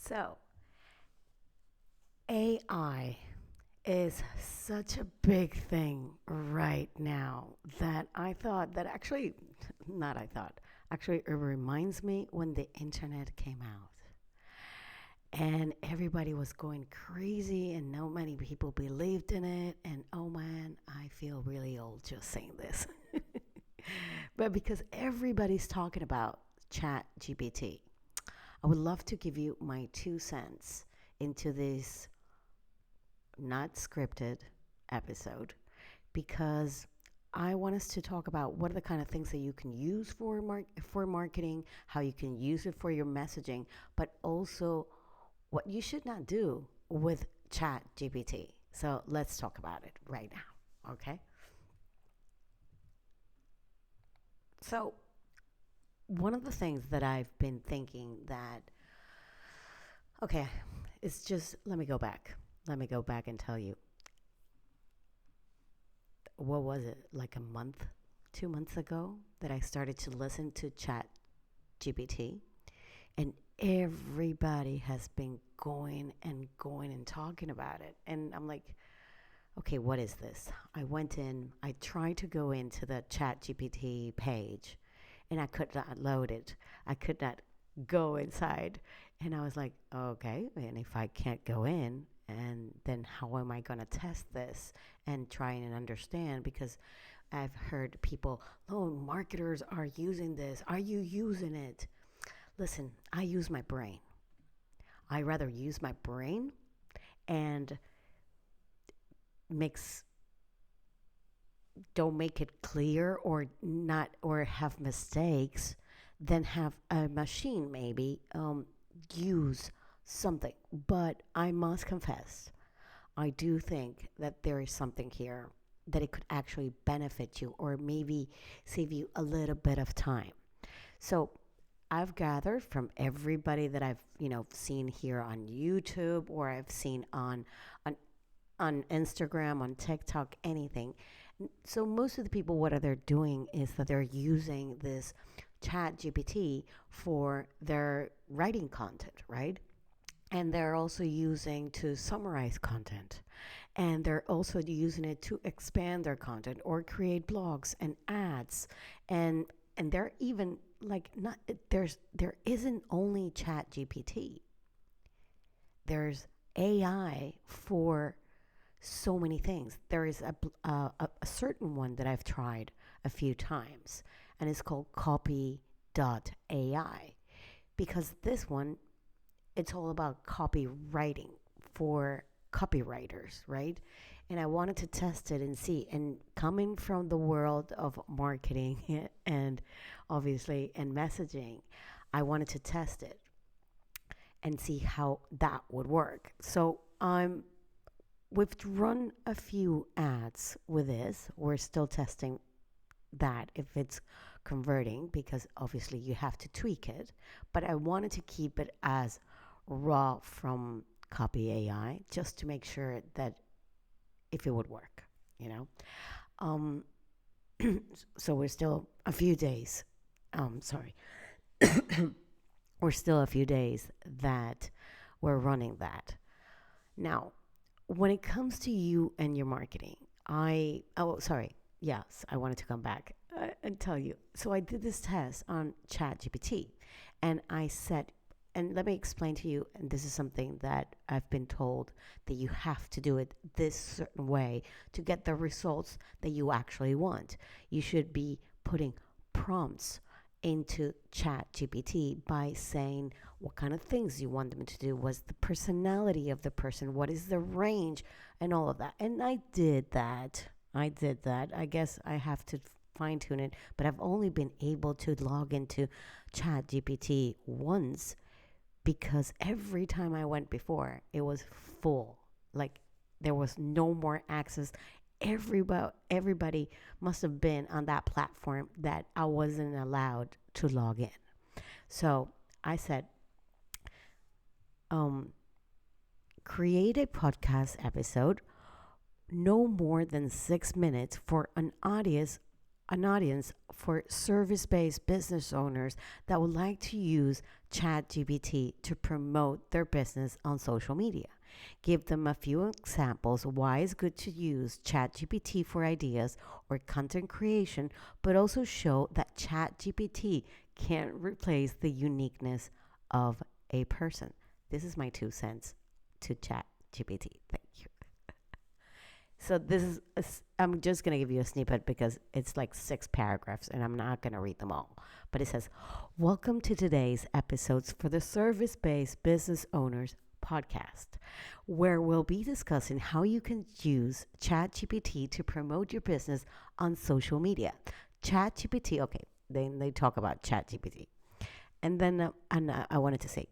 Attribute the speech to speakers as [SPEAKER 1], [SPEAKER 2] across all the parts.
[SPEAKER 1] So, AI is such a big thing right now that I thought that actually, not I thought, actually, it reminds me when the internet came out and everybody was going crazy and no many people believed in it. And oh man, I feel really old just saying this. But because everybody's talking about Chat GPT, I would love to give you my 2 cents into this not scripted episode because I want us to talk about what are the kind of things that you can use for marketing, how you can use it for your messaging, but also what you should not do with Chat GPT. So let's talk about it right now, okay? So one of the things that I've been thinking that okay, it's just let me go back. Let me go back and tell you what was it, like a month, 2 months ago, that I started to listen to Chat GPT, and everybody has been going and talking about it. And I'm like, okay, what is this? I went in, I tried to go into the Chat GPT page, and I could not load it. I could not go inside. And I was like, okay, and if I can't go in, and then how am I going to test this and try and understand? Because I've heard people, oh, marketers are using this. Are you using it? Listen, I use my brain. I rather use my brain and mix don't make it clear or not or have mistakes than have a machine maybe use something. But I must confess, I do think that there is something here that it could actually benefit you or maybe save you a little bit of time. So I've gathered from everybody that I've seen here on YouTube or I've seen on on Instagram, on TikTok, anything. So most of the people, what they're doing is that they're using this Chat GPT for their writing content, right? And they're also using to summarize content, and they're also using it to expand their content or create blogs and ads, and they're even like not there isn't only Chat GPT. There's AI for so many things. There is a certain one that I've tried a few times, and it's called copy.ai because this one, it's all about copywriting for copywriters, right? And I wanted to test it and see. And coming from the world of marketing and obviously and messaging, I wanted to test it and see how that would work. So we've run a few ads with this. We're still testing that if it's converting because obviously you have to tweak it. But I wanted to keep it as raw from Copy AI just to make sure that if it would work, you know. Um, so we're still a few days. Sorry, we're still a few days that we're running that. Now, when it comes to you and your marketing, sorry, yes, I wanted to come back and tell you. So I did this test on ChatGPT, and I said, and let me explain to you, and this is something that I've been told that you have to do it this certain way to get the results that you actually want. You should be putting prompts into Chat GPT by saying what kind of things you want them to do, what's the personality of the person, what is the range, and all of that. And I did that. I did that. I guess I have to fine tune it, but I've only been able to log into Chat GPT once because every time I went before, it was full. Like there was no more access. Everybody must have been on that platform that I wasn't allowed to log in. So I said, um, create a podcast episode no more than 6 minutes for an audience an audience for service based business owners that would like to use ChatGPT to promote their business on social media. Give them a few examples why it's good to use ChatGPT for ideas or content creation, but also show that ChatGPT can't replace the uniqueness of a person. This is my 2 cents to ChatGPT. Thank you. So this is I'm just going to give you a snippet because it's like 6 paragraphs and I'm not going to read them all. But it says, "Welcome to today's episodes for the Service-Based Business Owners podcast, where we'll be discussing how you can use ChatGPT to promote your business on social media." ChatGPT, okay, then they talk about ChatGPT. And I wanted to say,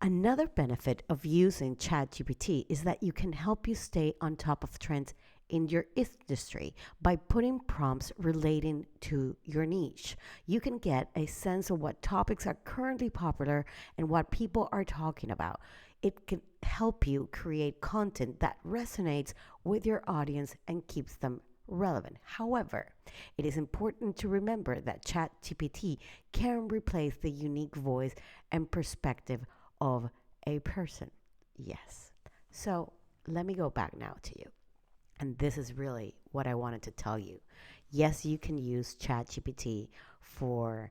[SPEAKER 1] another benefit of using ChatGPT is that you can help you stay on top of trends in your industry by putting prompts relating to your niche. You can get a sense of what topics are currently popular and what people are talking about. It can help you create content that resonates with your audience and keeps them relevant. However, it is important to remember that ChatGPT can replace the unique voice and perspective of a person. Yes. So let me go back now to you. And this is really what I wanted to tell you. Yes, you can use ChatGPT for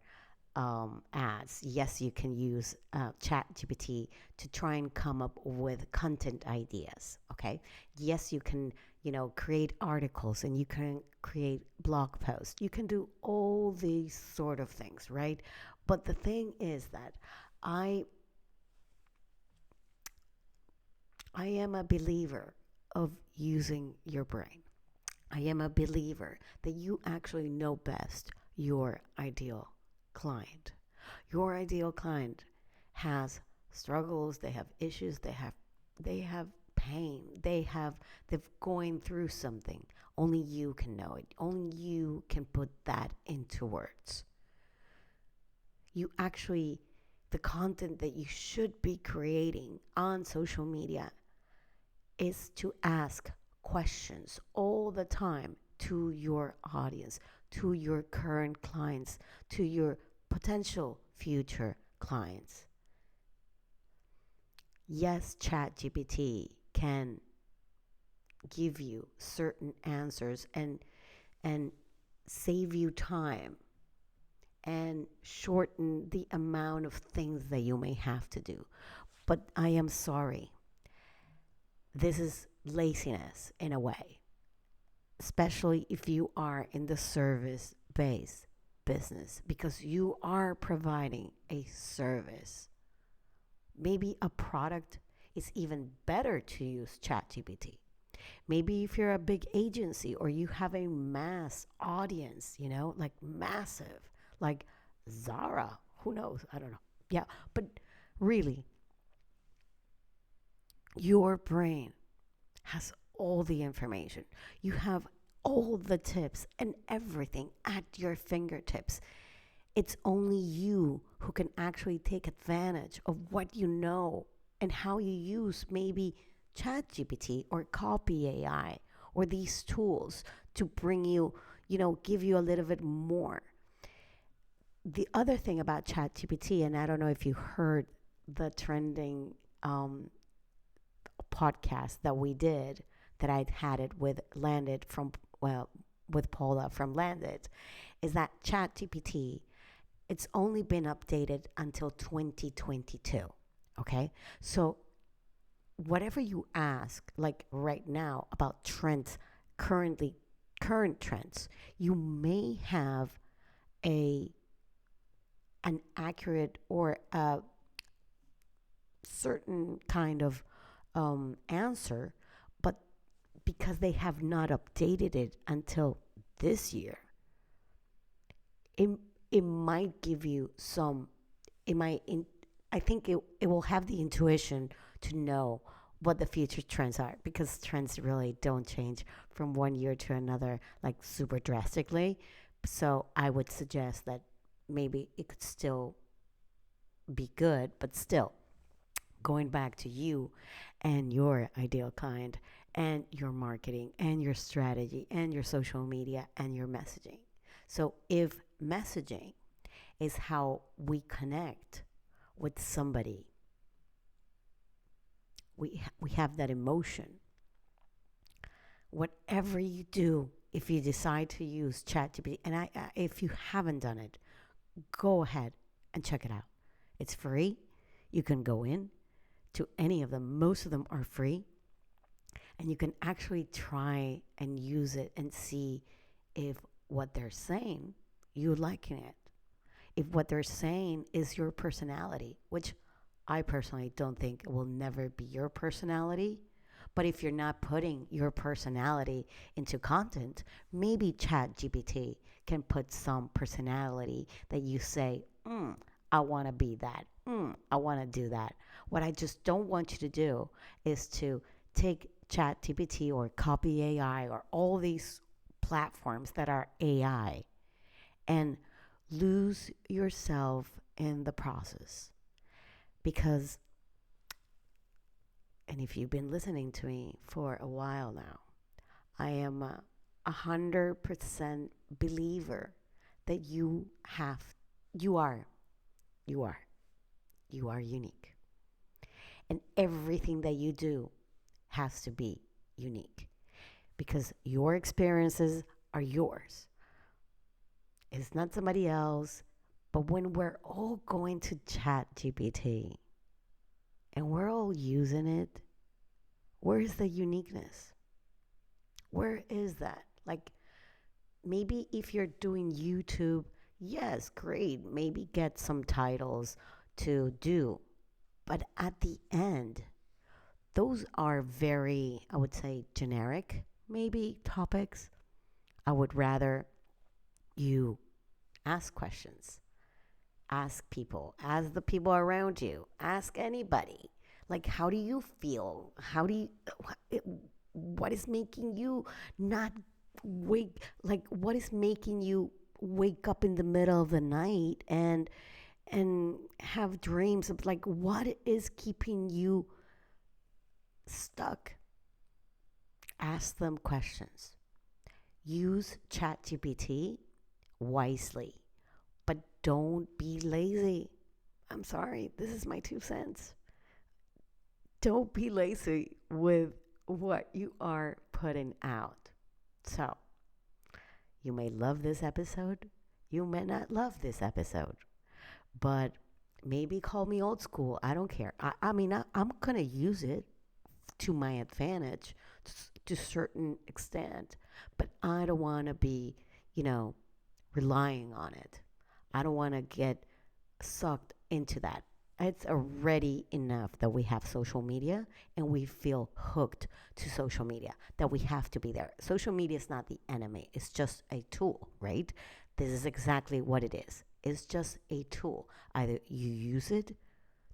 [SPEAKER 1] ads. Yes, you can use ChatGPT to try and come up with content ideas. Okay. Yes, you can, create articles and you can create blog posts. You can do all these sort of things, right? But the thing is that I I am a believer of using your brain. I am a believer that you actually know best your ideal client. Your ideal client has struggles, they have issues, they have pain, they've going through something. Only you can know it. Only you can put that into words. You actually the content that you should be creating on social media is to ask questions all the time to your audience, to your current clients, to your potential future clients. Yes, ChatGPT can give you certain answers and save you time and shorten the amount of things that you may have to do. But I am sorry. This is laziness in a way, especially if you are in the service based business because you are providing a service. Maybe a product is even better to use ChatGPT. Maybe if you're a big agency or you have a mass audience, like massive, like Zara, who knows? I don't know. Yeah, but really, your brain has all the information. You have all the tips and everything at your fingertips. It's only you who can actually take advantage of what you know and how you use maybe ChatGPT or Copy AI or these tools to bring you, give you a little bit more. The other thing about ChatGPT, and I don't know if you heard the trending podcast that we did, that I had it with Landed from, well, with Paula from Landed, is that ChatGPT, it's only been updated until 2022. Okay. So whatever you ask, like right now about trends, current trends, you may have a an accurate or a certain kind of answer, but because they have not updated it until this year, it, it might give you some, it might, in, I think it will have the intuition to know what the future trends are because trends really don't change from one year to another like super drastically. So I would suggest that maybe it could still be good, but still going back to you and your ideal client and your marketing and your strategy and your social media and your messaging. So if messaging is how we connect with somebody, we have that emotion. Whatever you do, if you decide to use ChatGPT, and if you haven't done it, go ahead and check it out. It's free. You can go in to any of them. Most of them are free, and you can actually try and use it and see if what they're saying you liking it. If what they're saying is your personality, which I personally don't think it will never be your personality. But if you're not putting your personality into content, maybe ChatGPT can put some personality that you say, I want to be that. I want to do that. What I just don't want you to do is to take ChatGPT or Copy AI or all these platforms that are AI and lose yourself in the process. Because, and if you've been listening to me for a while now, I am 100% believer that you are, you are, you are unique. And everything that you do has to be unique because your experiences are yours. It's not somebody else. But when we're all going to Chat GPT and we're all using it, where is the uniqueness? Where is that? Like, maybe if you're doing YouTube, yes, great. Maybe get some titles to do. But at the end, those are very, I would say, generic, maybe topics. I would rather you ask questions, ask people, ask the people around you, ask anybody. Like, how do you feel? What is making you not what is making you wake up in the middle of the night and have dreams of like, what is keeping you stuck? Ask them questions. Use ChatGPT wisely, but don't be lazy. I'm sorry, this is my 2 cents. Don't be lazy with what you are putting out. So, you may love this episode, you may not love this episode, but maybe call me old school. I don't care. I'm going to use it to my advantage to a certain extent, but I don't want to be, you know, relying on it. I don't want to get sucked into that. It's already enough that we have social media and we feel hooked to social media, that we have to be there. Social media is not the enemy, it's just a tool, right? This is exactly what it is. It's just a tool. Either you use it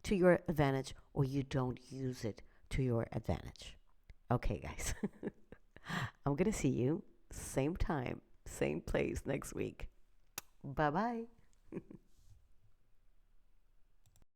[SPEAKER 1] to your advantage or you don't use it to your advantage. Okay, guys. I'm going to see you same time, same place next week. Bye bye.